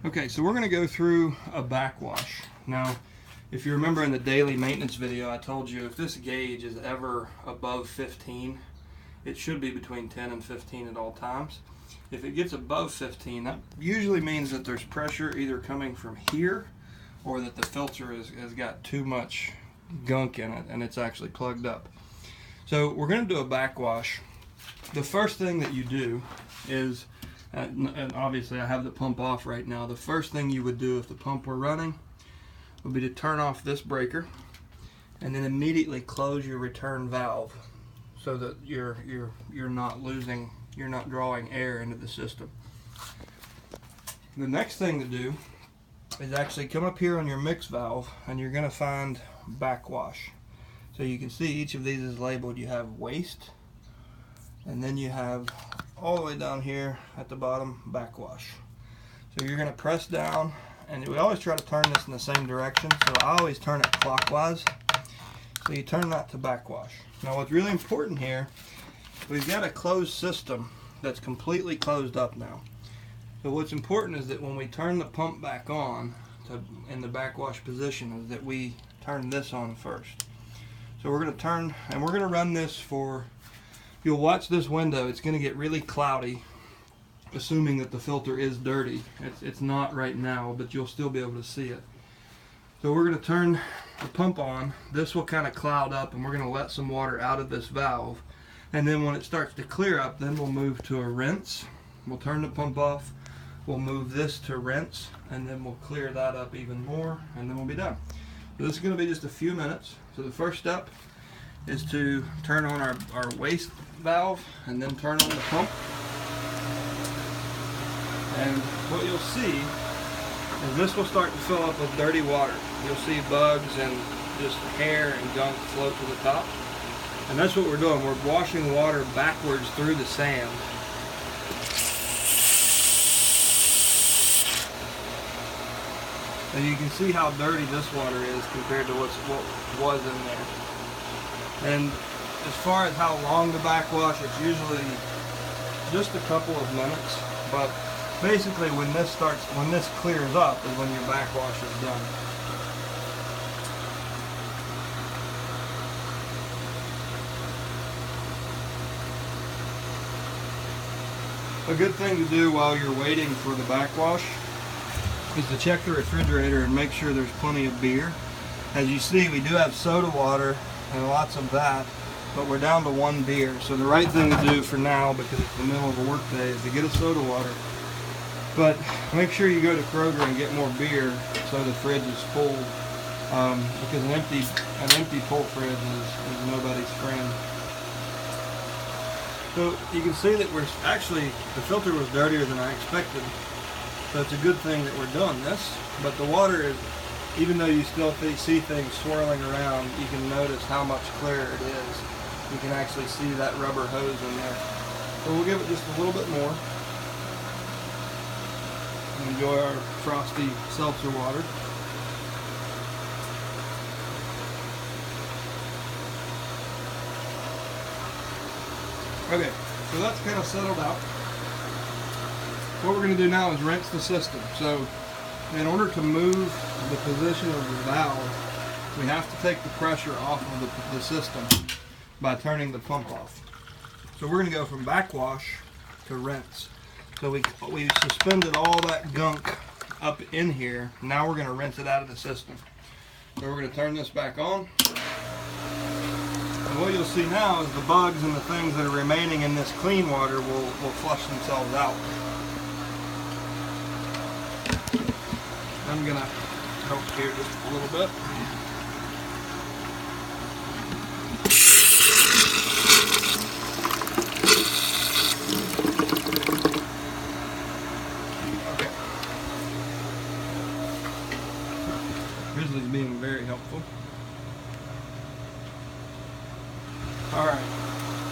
Okay, so we're going to go through a backwash. Now, if you remember in the daily maintenance video, I told you if this gauge is ever above 15, it should be between 10 and 15 at all times. If it gets above 15, that usually means that there's pressure either coming from here or that the filter has got too much gunk in it and it's actually plugged up. So we're going to do a backwash. The first thing that you do is, and obviously I have the pump off right now, the first thing you would do if the pump were running would be to turn off this breaker and then immediately close your return valve so that you're not drawing air into the system. The next thing to do is actually come up here on your mix valve and you're going to find backwash. So you can see each of these is labeled. You have waste, and then you have all the way down here at the bottom backwash. So you're going to press down, and we always try to turn this in the same direction, so I always turn it clockwise. So you turn that to backwash. Now what's really important here, we've got a closed system that's completely closed up now. So what's important is that when we turn the pump back on in the backwash position is that we turn this on first. So we're going to turn, and we're going to run this for, you'll watch this window, it's going to get really cloudy, assuming that the filter is dirty. It's not right now, but you'll still be able to see it. So we're going to turn the pump on. This will kind of cloud up, and we're going to let some water out of this valve. And then when it starts to clear up, then we'll move to a rinse. We'll turn the pump off. We'll move this to rinse, and then we'll clear that up even more, and then we'll be done. So this is going to be just a few minutes. So the first step is to turn on our waste valve and then turn on the pump. And what you'll see is this will start to fill up with dirty water. You'll see bugs and just hair and gunk float to the top. And that's what we're doing. We're washing water backwards through the sand. And you can see how dirty this water is compared to what was in there. And as far as how long to backwash, it's usually just a couple of minutes. But basically when this clears up is when your backwash is done. A good thing to do while you're waiting for the backwash is to check the refrigerator and make sure there's plenty of beer. As you see, we do have soda water and lots of that, but we're down to one beer. So the right thing to do for now, because it's the middle of a work day, is to get a soda water. But make sure you go to Kroger and get more beer so the fridge is full, because an empty full fridge is nobody's friend. So you can see that the filter was dirtier than I expected. So it's a good thing that we're doing this. But the water is, even though you still see things swirling around, you can notice how much clearer it is. You can actually see that rubber hose in there. So we'll give it just a little bit more. Enjoy our frosty seltzer water. Okay, so that's kind of settled out. What we're going to do now is rinse the system. So in order to move the position of the valve, we have to take the pressure off of the system by turning the pump off. So we're going to go from backwash to rinse. So we suspended all that gunk up in here. Now we're going to rinse it out of the system. So we're going to turn this back on. And what you'll see now is the bugs and the things that are remaining in this clean water will flush themselves out. I'm going to help here just a little bit. Okay. Grizzly's being very helpful. Alright,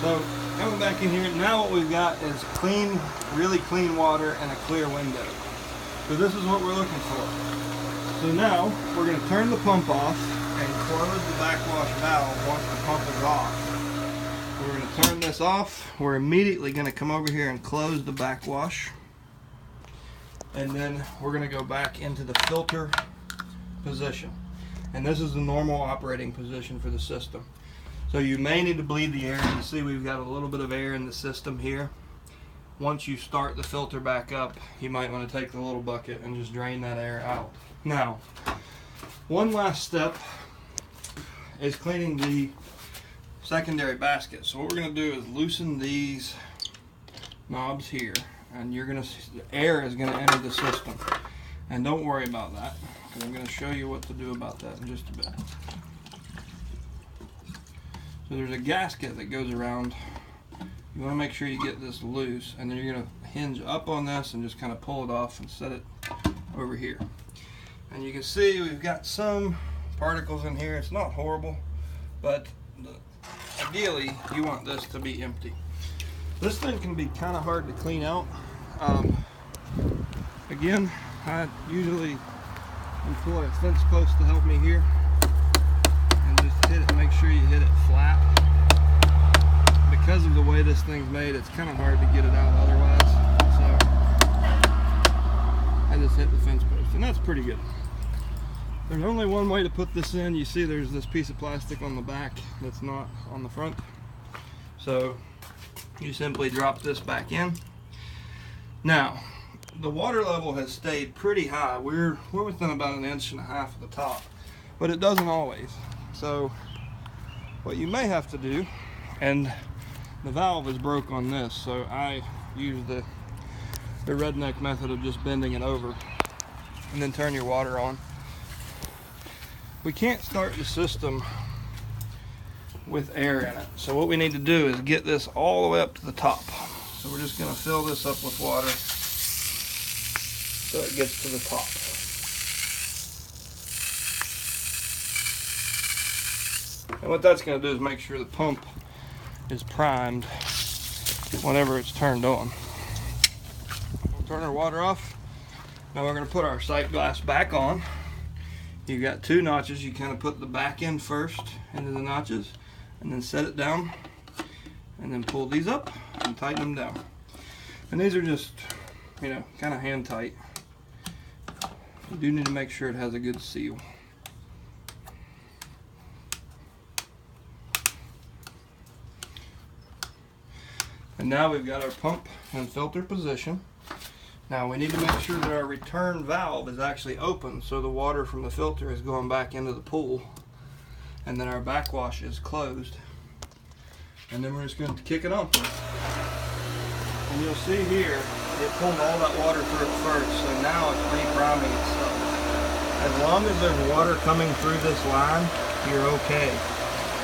so coming back in here, now what we've got is clean, really clean water and a clear window. So this is what we're looking for. So now we're going to turn the pump off and close the backwash valve once the pump is off. We're going to turn this off. We're immediately going to come over here and close the backwash. And then we're going to go back into the filter position. And this is the normal operating position for the system. So you may need to bleed the air. You see we've got a little bit of air in the system here. Once you start the filter back up, you might want to take the little bucket and just drain that air out. Now, one last step is cleaning the secondary basket. So what we're going to do is loosen these knobs here, and you're going to see the air is going to enter the system. And don't worry about that, because I'm going to show you what to do about that in just a bit. So there's a gasket that goes around. You want to make sure you get this loose, and then you're going to hinge up on this and just kind of pull it off and set it over here. And you can see we've got some particles in here. It's not horrible, but ideally you want this to be empty. This thing can be kind of hard to clean out. Again, I usually employ a fence post to help me here, and just hit it. Make sure you hit it flat. Because of the way this thing's made, it's kind of hard to get it out otherwise. So I just hit the fence post, and that's pretty good. There's only one way to put this in. You see there's this piece of plastic on the back that's not on the front. So you simply drop this back in. Now, the water level has stayed pretty high. We're within about 1.5 inches of the top, but it doesn't always. So what you may have to do, and the valve is broke on this, so I use the redneck method of just bending it over and then turn your water on. We can't start the system with air in it, so what we need to do is get this all the way up to the top. So we're just going to fill this up with water so it gets to the top. And what that's going to do is make sure the pump is primed whenever it's turned on. We'll turn our water off. Now we're going to put our sight glass back on. You've got 2 notches. You kind of put the back end first into the notches, and then set it down, and then pull these up and tighten them down. And these are just, you know, kind of hand tight. You do need to make sure it has a good seal. And now we've got our pump and filter position. Now we need to make sure that our return valve is actually open, so the water from the filter is going back into the pool, and then our backwash is closed. And then we're just going to kick it on. And you'll see here, it pulled all that water through it first, so now it's re-priming itself. As long as there's water coming through this line, you're okay.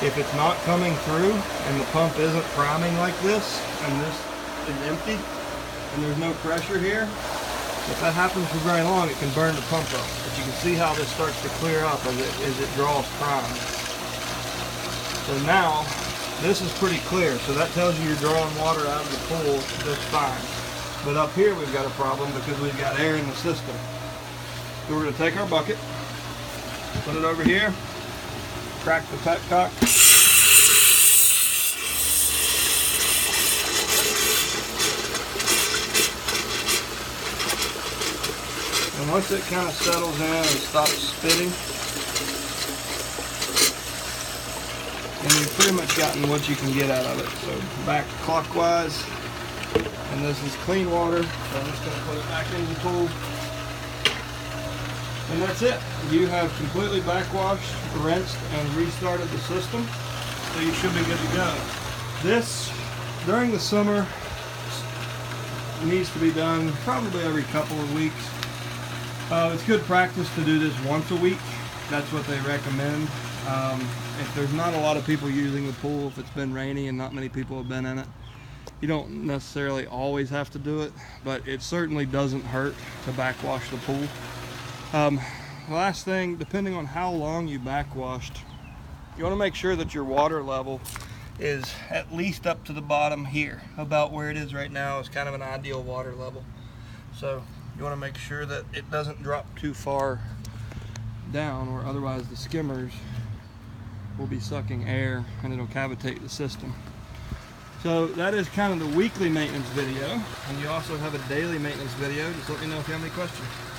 If it's not coming through and the pump isn't priming like this, and this is empty, and there's no pressure here, if that happens for very long, it can burn the pump up. But you can see how this starts to clear up as it draws prime. So now, this is pretty clear, so that tells you you're drawing water out of the pool just fine. But up here we've got a problem because we've got air in the system. So we're going to take our bucket, put it over here, crack the petcock. And once it kind of settles in and stops spitting, and you've pretty much gotten what you can get out of it. So back clockwise, and this is clean water, so I'm just going to put it back into the pool. And that's it. You have completely backwashed, rinsed, and restarted the system, so you should be good to go. This, during the summer, needs to be done probably every couple of weeks. It's good practice to do this once a week. That's what they recommend. If there's not a lot of people using the pool, if it's been rainy and not many people have been in it, you don't necessarily always have to do it, but it certainly doesn't hurt to backwash the pool. Last thing, depending on how long you backwashed, you want to make sure that your water level is at least up to the bottom here. About where it is right now is kind of an ideal water level. So you want to make sure that it doesn't drop too far down, or otherwise the skimmers will be sucking air and it'll cavitate the system. So that is kind of the weekly maintenance video, and you also have a daily maintenance video. Just let me know if you have any questions.